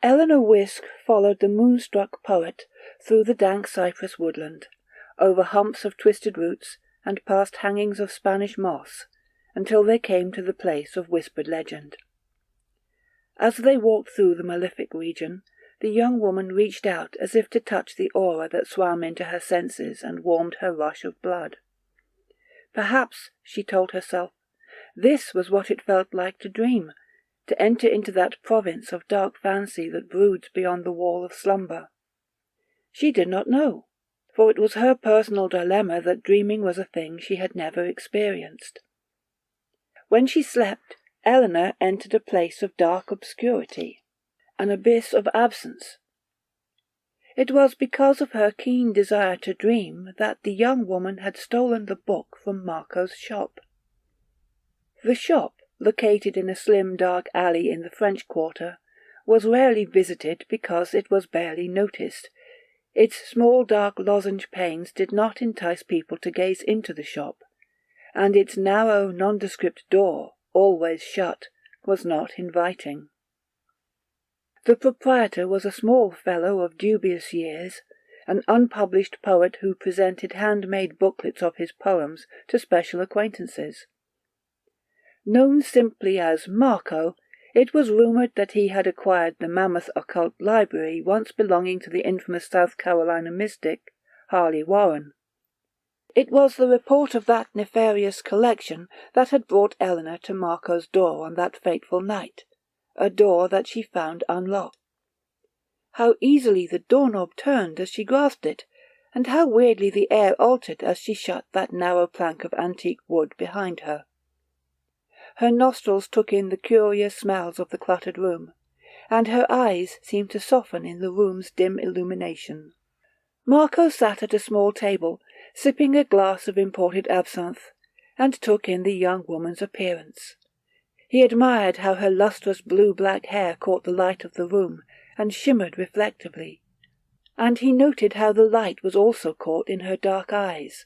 Eleanor Wisk followed the moonstruck poet through the dank cypress woodland, over humps of twisted roots and past hangings of Spanish moss, until they came to the place of whispered legend. As they walked through the malefic region, the young woman reached out as if to touch the aura that swam into her senses and warmed her rush of blood. Perhaps, she told herself, this was what it felt like to dream, to enter into that province of dark fancy that broods beyond the wall of slumber. She did not know, for it was her personal dilemma that dreaming was a thing she had never experienced. When she slept, Eleanor entered a place of dark obscurity, an abyss of absence. It was because of her keen desire to dream that the young woman had stolen the book from Marco's shop. The shop, located in a slim dark alley in the French Quarter, was rarely visited because it was barely noticed. Its small dark lozenge panes did not entice people to gaze into the shop, and its narrow nondescript door, always shut, was not inviting. The proprietor was a small fellow of dubious years, an unpublished poet who presented handmade booklets of his poems to special acquaintances. Known simply as Marco, it was rumoured that he had acquired the mammoth occult library once belonging to the infamous South Carolina mystic, Harley Warren. It was the report of that nefarious collection that had brought Eleanor to Marco's door on that fateful night, a door that she found unlocked. How easily the doorknob turned as she grasped it, and how weirdly the air altered as she shut that narrow plank of antique wood behind her. Her nostrils took in the curious smells of the cluttered room, and her eyes seemed to soften in the room's dim illumination. Marco sat at a small table, sipping a glass of imported absinthe, and took in the young woman's appearance. He admired how her lustrous blue-black hair caught the light of the room and shimmered reflectively, and he noted how the light was also caught in her dark eyes.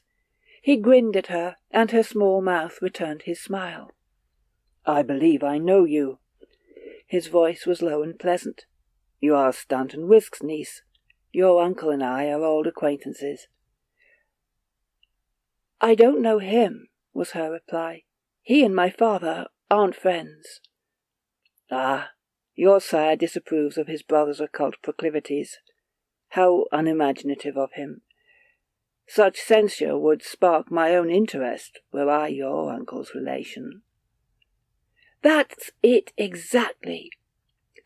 He grinned at her, and her small mouth returned his smile. "I believe I know you." His voice was low and pleasant. "You are Stanton Wisk's niece. Your uncle and I are old acquaintances." "I don't know him," was her reply. "He and my father aren't friends." "Ah, your sire disapproves of his brother's occult proclivities. How unimaginative of him. Such censure would spark my own interest, were I your uncle's relation." "That's it exactly.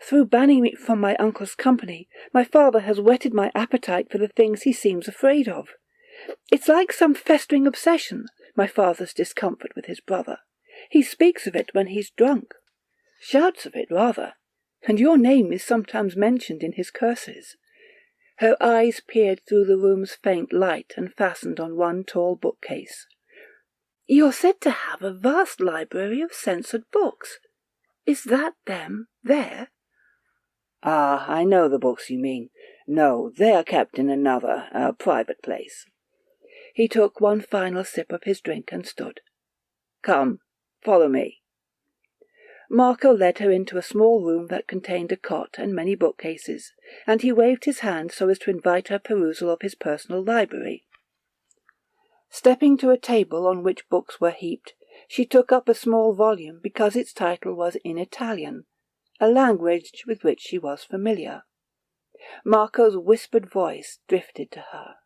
Through banning me from my uncle's company, my father has whetted my appetite for the things he seems afraid of. It's like some festering obsession, my father's discomfort with his brother. He speaks of it when he's drunk. Shouts of it, rather. And your name is sometimes mentioned in his curses." Her eyes peered through the room's faint light and fastened on one tall bookcase. "You're said to have a vast library of censored books. Is that them, there?" "Ah, I know the books you mean. No, they are kept in another, a private place." He took one final sip of his drink and stood. "Come, follow me." Marco led her into a small room that contained a cot and many bookcases, and he waved his hand so as to invite her perusal of his personal library. Stepping to a table on which books were heaped, she took up a small volume because its title was in Italian, a language with which she was familiar. Marco's whispered voice drifted to her.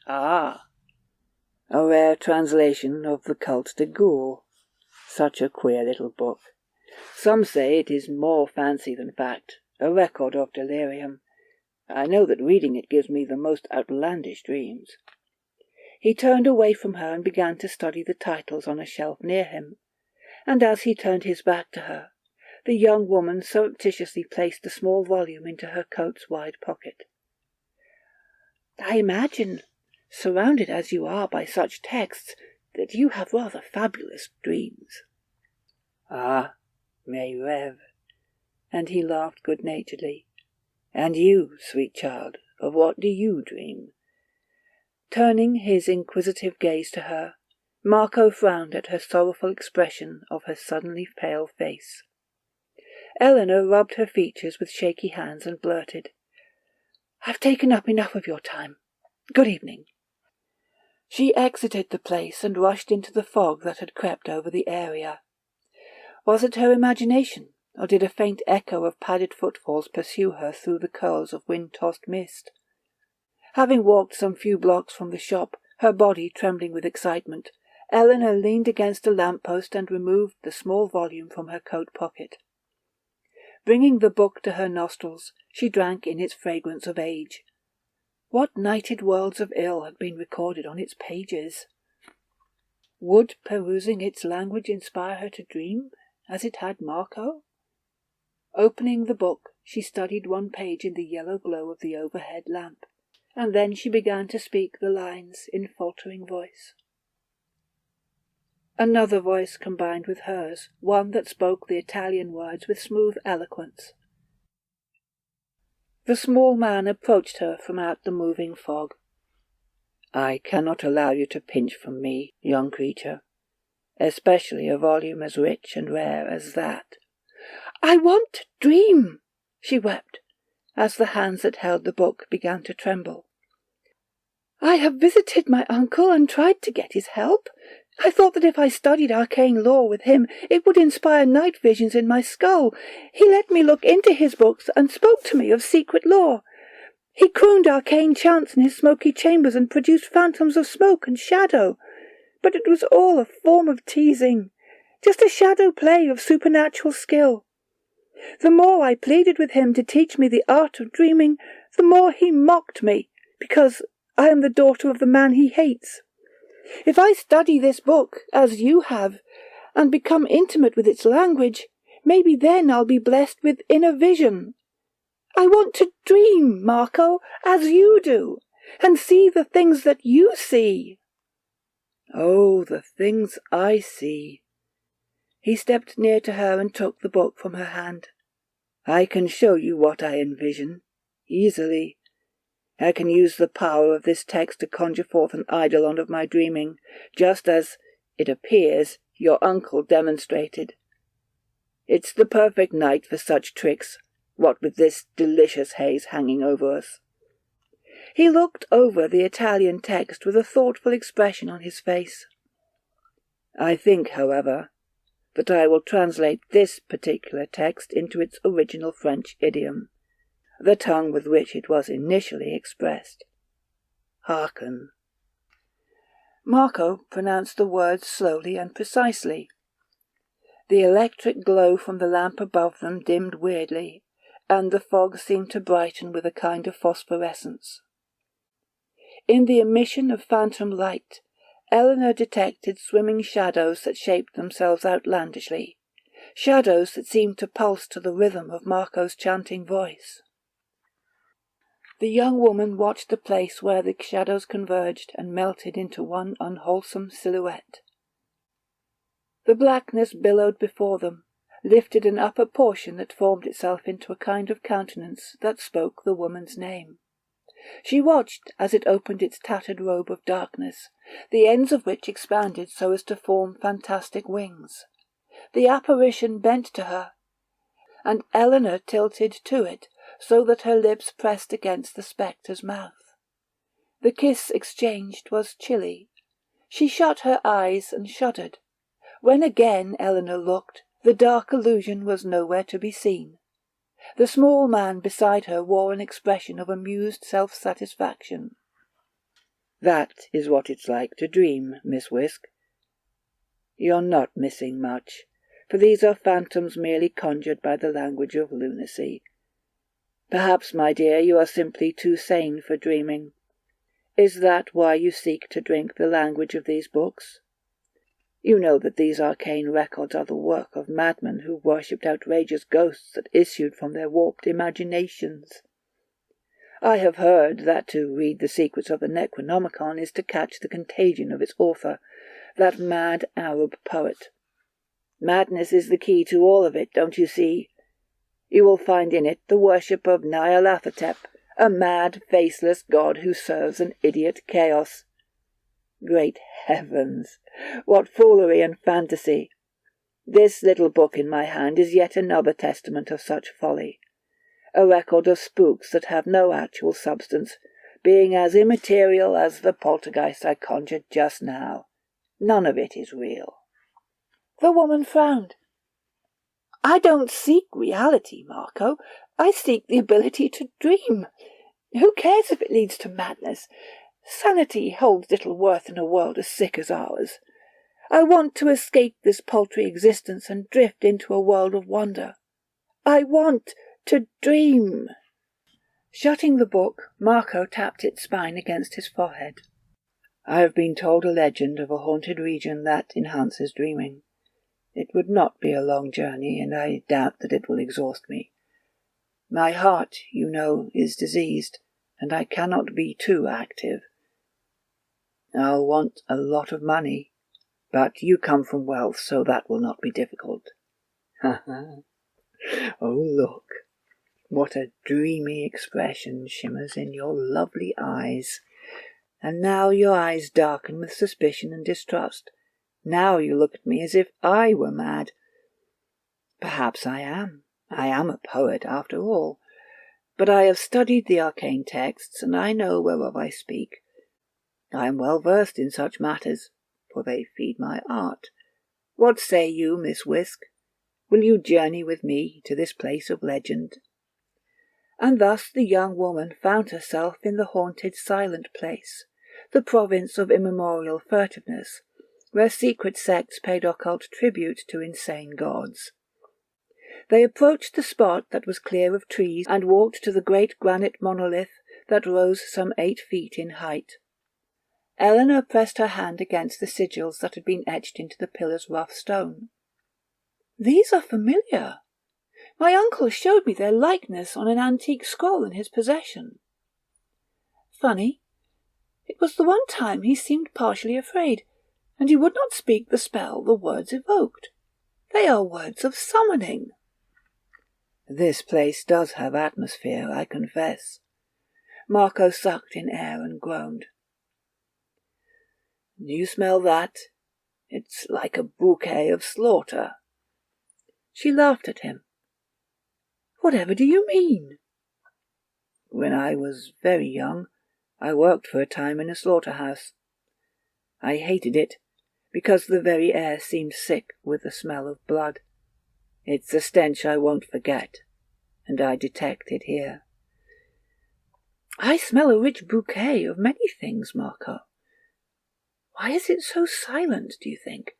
"Ah, a rare translation of the Cult de Ghoul. Such a queer little book. Some say it is more fancy than fact, a record of delirium. I know that reading it gives me the most outlandish dreams." He turned away from her and began to study the titles on a shelf near him, and as he turned his back to her, the young woman surreptitiously placed the small volume into her coat's wide pocket. "I imagine, surrounded as you are by such texts, that you have rather fabulous dreams." "Ah, mes rêves," and he laughed good-naturedly. "And you, sweet child, of what do you dream?" Turning his inquisitive gaze to her, Marco frowned at her sorrowful expression of her suddenly pale face. Eleanor rubbed her features with shaky hands and blurted, "I've taken up enough of your time. Good evening." She exited the place and rushed into the fog that had crept over the area. Was it her imagination, or did a faint echo of padded footfalls pursue her through the curls of wind-tossed mist? Having walked some few blocks from the shop, her body trembling with excitement, Eleanor leaned against a lamp-post and removed the small volume from her coat pocket. Bringing the book to her nostrils, she drank in its fragrance of age. What nighted worlds of ill had been recorded on its pages? Would perusing its language inspire her to dream, as it had Marco? Opening the book, she studied one page in the yellow glow of the overhead lamp, and then she began to speak the lines in faltering voice. Another voice combined with hers, one that spoke the Italian words with smooth eloquence. The small man approached her from out the moving fog. "I cannot allow you to pinch from me, young creature, especially a volume as rich and rare as that." "I want to dream," she wept, as the hands that held the book began to tremble. "I have visited my uncle and tried to get his help. I thought that if I studied arcane lore with him, it would inspire night visions in my skull. He let me look into his books and spoke to me of secret lore. He crooned arcane chants in his smoky chambers and produced phantoms of smoke and shadow. But it was all a form of teasing, just a shadow play of supernatural skill. The more I pleaded with him to teach me the art of dreaming, the more he mocked me, because I am the daughter of the man he hates. If I study this book, as you have, and become intimate with its language, maybe then I'll be blessed with inner vision. I want to dream, Marco, as you do, and see the things that you see." "Oh, the things I see." He stepped near to her and took the book from her hand. "I can show you what I envision, easily. I can use the power of this text to conjure forth an eidolon of my dreaming, just as, it appears, your uncle demonstrated. It's the perfect night for such tricks, what with this delicious haze hanging over us." He looked over the Italian text with a thoughtful expression on his face. "I think, however, that I will translate this particular text into its original French idiom, the tongue with which it was initially expressed. Hearken." Marco pronounced the words slowly and precisely. The electric glow from the lamp above them dimmed weirdly, and the fog seemed to brighten with a kind of phosphorescence. In the emission of phantom light, Eleanor detected swimming shadows that shaped themselves outlandishly, shadows that seemed to pulse to the rhythm of Marco's chanting voice. The young woman watched the place where the shadows converged and melted into one unwholesome silhouette. The blackness billowed before them, lifted an upper portion that formed itself into a kind of countenance that spoke the woman's name. She watched as it opened its tattered robe of darkness, the ends of which expanded so as to form fantastic wings. The apparition bent to her, and Eleanor tilted to it, so that her lips pressed against the spectre's mouth. The kiss exchanged was chilly. She shut her eyes and shuddered. When again Eleanor looked, the dark illusion was nowhere to be seen. The small man beside her wore an expression of amused self-satisfaction. "That is what it's like to dream, Miss Whisk. You're not missing much, for these are phantoms merely conjured by the language of lunacy. Perhaps, my dear, you are simply too sane for dreaming. Is that why you seek to drink the language of these books? You know that these arcane records are the work of madmen who worshipped outrageous ghosts that issued from their warped imaginations. I have heard that to read the secrets of the Necronomicon is to catch the contagion of its author, that mad Arab poet. Madness is the key to all of it, don't you see? You will find in it the worship of Nyarlathotep, a mad, faceless god who serves an idiot chaos. Great heavens, what foolery and fantasy! This little book in my hand is yet another testament of such folly, a record of spooks that have no actual substance, being as immaterial as the poltergeist I conjured just now. None of it is real." The woman frowned. "I don't seek reality, Marco. I seek the ability to dream. Who cares if it leads to madness? Sanity holds little worth in a world as sick as ours. I want to escape this paltry existence and drift into a world of wonder. I want to dream." Shutting the book, Marco tapped its spine against his forehead. "I have been told a legend of a haunted region that enhances dreaming. It would not be a long journey, and I doubt that it will exhaust me. My heart, you know, is diseased, and I cannot be too active. I'll want a lot of money, but you come from wealth, so that will not be difficult." "Oh, look, what a dreamy expression shimmers in your lovely eyes. And now your eyes darken with suspicion and distrust. Now you look at me as if I were mad. Perhaps I am. I am a poet, after all. But I have studied the arcane texts, and I know whereof I speak. I am well versed in such matters, for they feed my art. What say you, Miss Whisk? Will you journey with me to this place of legend?" And thus the young woman found herself in the haunted silent place, the province of immemorial furtiveness, where secret sects paid occult tribute to insane gods. They approached the spot that was clear of trees and walked to the great granite monolith that rose some 8 feet in height. Eleanor pressed her hand against the sigils that had been etched into the pillar's rough stone. "These are familiar. My uncle showed me their likeness on an antique scroll in his possession. Funny, it was the one time he seemed partially afraid, and he would not speak the spell the words evoked. They are words of summoning." "This place does have atmosphere, I confess." Marco sucked in air and groaned. "Do you smell that? It's like a bouquet of slaughter." She laughed at him. "Whatever do you mean?" "When I was very young, I worked for a time in a slaughterhouse. I hated it, because the very air seemed sick with the smell of blood. It's a stench I won't forget, and I detect it here." "I smell a rich bouquet of many things, Marco. Why is it so silent, do you think?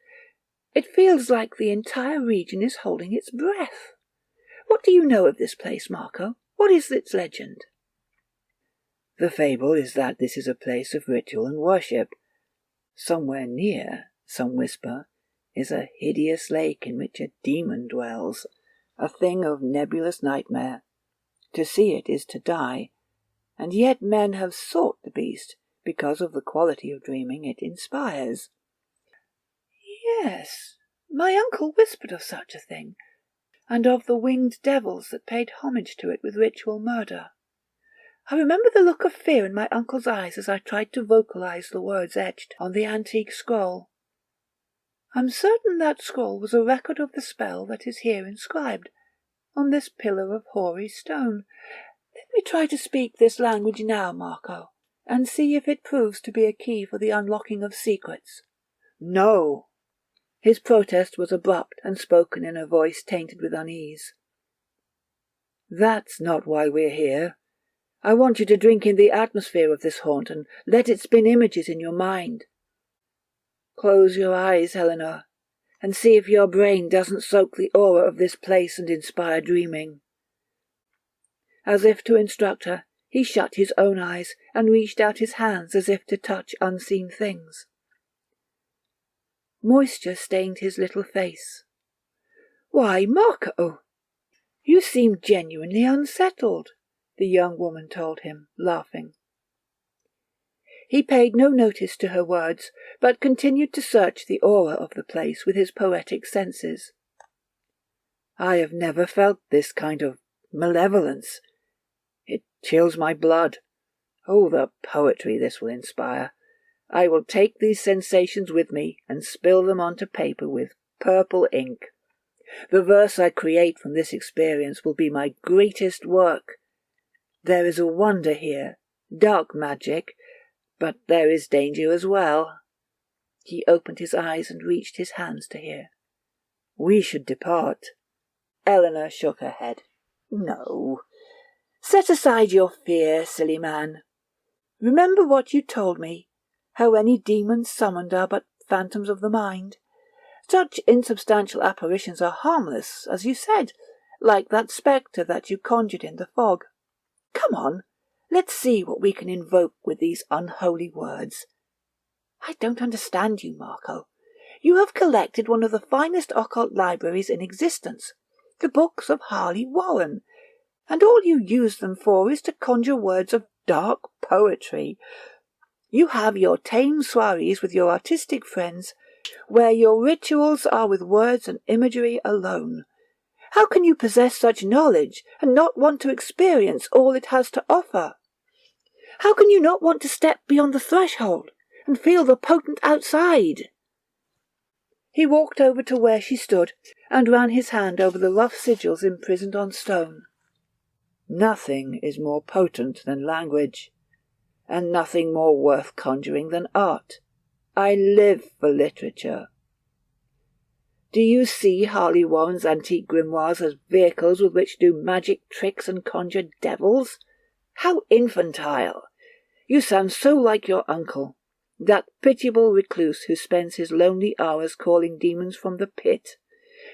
It feels like the entire region is holding its breath. What do you know of this place, Marco? What is its legend?" "The fable is that this is a place of ritual and worship. Somewhere near, some whisper, is a hideous lake in which a demon dwells, a thing of nebulous nightmare. To see it is to die, and yet men have sought the beast because of the quality of dreaming it inspires." "Yes, my uncle whispered of such a thing, and of the winged devils that paid homage to it with ritual murder. I remember the look of fear in my uncle's eyes as I tried to vocalize the words etched on the antique scroll. I'm certain that scroll was a record of the spell that is here inscribed, on this pillar of hoary stone. Let me try to speak this language now, Marco, and see if it proves to be a key for the unlocking of secrets." "No!" His protest was abrupt and spoken in a voice tainted with unease. "That's not why we're here. I want you to drink in the atmosphere of this haunt and let it spin images in your mind. Close your eyes, Eleanor, and see if your brain doesn't soak the aura of this place and inspire dreaming." As if to instruct her, he shut his own eyes and reached out his hands as if to touch unseen things. Moisture stained his little face. "Why, Marco, you seem genuinely unsettled," the young woman told him, laughing. He paid no notice to her words, but continued to search the aura of the place with his poetic senses. "I have never felt this kind of malevolence. It chills my blood. Oh, the poetry this will inspire. I will take these sensations with me and spill them onto paper with purple ink." The verse I create from this experience will be my greatest work. There is a wonder here, dark magic, but there is danger as well." He opened his eyes and reached his hands to hear. "We should depart." Eleanor shook her head. "No. Set aside your fear, silly man. Remember what you told me, how any demons summoned are but phantoms of the mind. Such insubstantial apparitions are harmless, as you said, like that spectre that you conjured in the fog. Come on, let's see what we can invoke with these unholy words. I don't understand you, Marco. You have collected one of the finest occult libraries in existence, the books of Harley Warren, and all you use them for is to conjure words of dark poetry. You have your tame soirees with your artistic friends, where your rituals are with words and imagery alone. How can you possess such knowledge and not want to experience all it has to offer? How can you not want to step beyond the threshold and feel the potent outside?" He walked over to where she stood and ran his hand over the rough sigils imprisoned on stone. "Nothing is more potent than language, and nothing more worth conjuring than art. I live for literature. Do you see Harley Warren's antique grimoires as vehicles with which to do magic tricks and conjure devils? How infantile! You sound so like your uncle, that pitiable recluse who spends his lonely hours calling demons from the pit,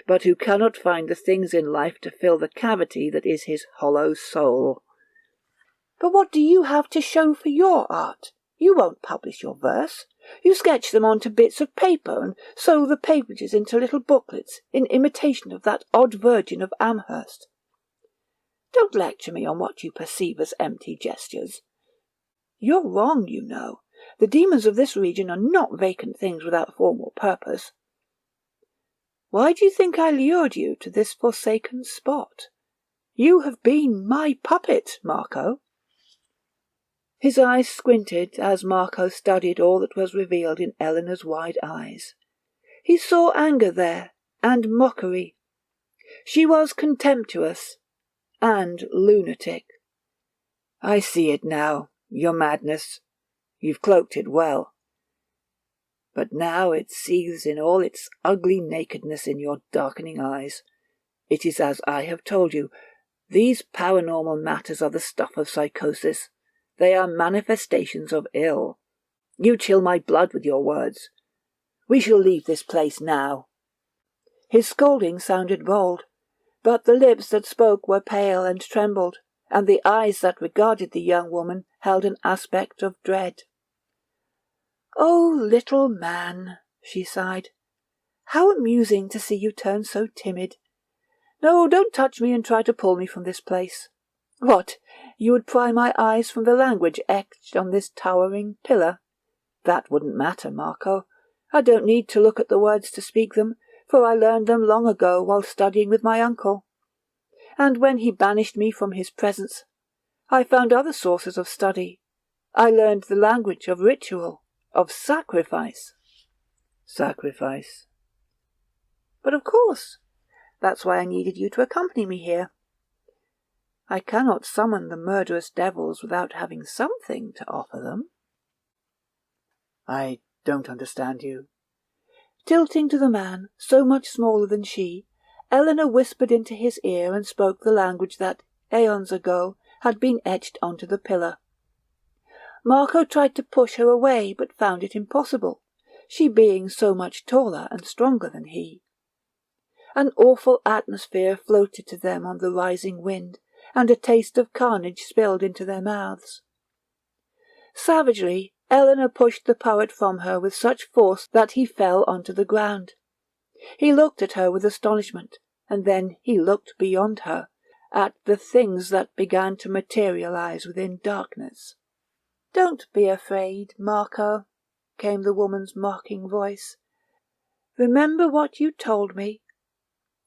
but who cannot find the things in life to fill the cavity that is his hollow soul. But what do you have to show for your art? You won't publish your verse. You sketch them onto bits of paper and sew the pages into little booklets in imitation of that odd Virgin of Amherst. Don't lecture me on what you perceive as empty gestures. You're wrong, you know. The demons of this region are not vacant things without form or purpose. Why do you think I lured you to this forsaken spot? You have been my puppet, Marco." His eyes squinted as Marco studied all that was revealed in Eleanor's wide eyes. He saw anger there, and mockery. She was contemptuous and lunatic. "I see it now, your madness. You've cloaked it well. But now it seethes in all its ugly nakedness in your darkening eyes. It is as I have told you. These paranormal matters are the stuff of psychosis. They are manifestations of ill. You chill my blood with your words. We shall leave this place now." His scolding sounded bold, but the lips that spoke were pale and trembled, and the eyes that regarded the young woman held an aspect of dread. "Oh, little man," she sighed, "how amusing to see you turn so timid. No, don't touch me and try to pull me from this place. What, you would pry my eyes from the language etched on this towering pillar? That wouldn't matter, Marco. I don't need to look at the words to speak them, for I learned them long ago while studying with my uncle. And when he banished me from his presence, I found other sources of study. I learned the language of ritual, of sacrifice." "Sacrifice?" "But of course. That's why I needed you to accompany me here. I cannot summon the murderous devils without having something to offer them." "I don't understand you." Tilting to the man, so much smaller than she, Eleanor whispered into his ear and spoke the language that, aeons ago, had been etched onto the pillar. Marco tried to push her away, but found it impossible, she being so much taller and stronger than he. An awful atmosphere floated to them on the rising wind, and a taste of carnage spilled into their mouths. Savagely, Eleanor pushed the poet from her with such force that he fell onto the ground. He looked at her with astonishment, and then he looked beyond her, at the things that began to materialize within darkness. "Don't be afraid, Marco," came the woman's mocking voice. "Remember what you told me.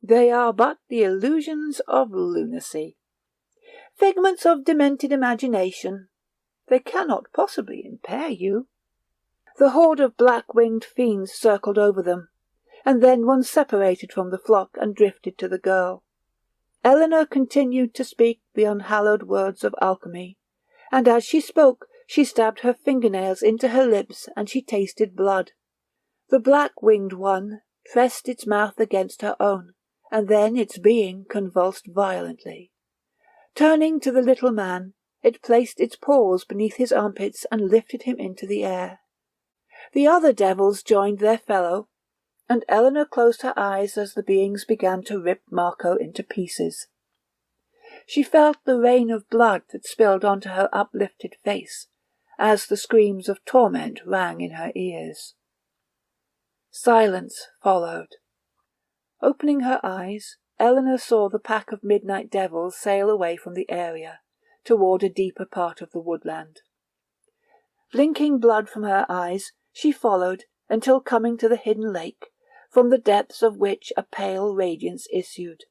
They are but the illusions of lunacy, figments of demented imagination. They cannot possibly impair you." The horde of black-winged fiends circled over them, and then one separated from the flock and drifted to the girl. Eleanor continued to speak the unhallowed words of alchemy, and as she spoke she stabbed her fingernails into her lips and she tasted blood. The black-winged one pressed its mouth against her own, and then its being convulsed violently. Turning to the little man, it placed its paws beneath his armpits and lifted him into the air. The other devils joined their fellow, and Eleanor closed her eyes as the beings began to rip Marco into pieces. She felt the rain of blood that spilled onto her uplifted face, as the screams of torment rang in her ears. Silence followed. Opening her eyes, Eleanor saw the pack of midnight devils sail away from the area, toward a deeper part of the woodland. Blinking blood from her eyes, she followed until coming to the hidden lake, from the depths of which a pale radiance issued.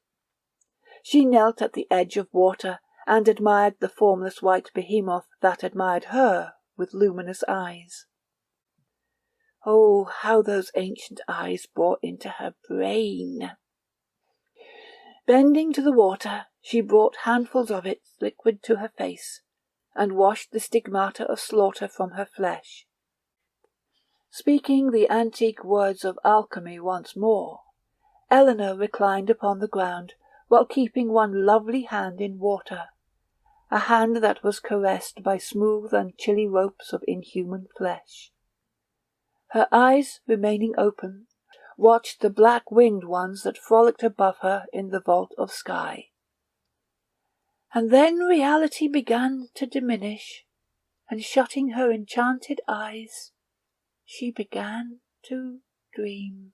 She knelt at the edge of water and admired the formless white behemoth that admired her with luminous eyes. Oh, how those ancient eyes bore into her brain! Bending to the water, she brought handfuls of its liquid to her face, and washed the stigmata of slaughter from her flesh. Speaking the antique words of alchemy once more, Eleanor reclined upon the ground while keeping one lovely hand in water, a hand that was caressed by smooth and chilly ropes of inhuman flesh. Her eyes, remaining open, watched the black-winged ones that frolicked above her in the vault of sky. And then reality began to diminish, and shutting her enchanted eyes, she began to dream.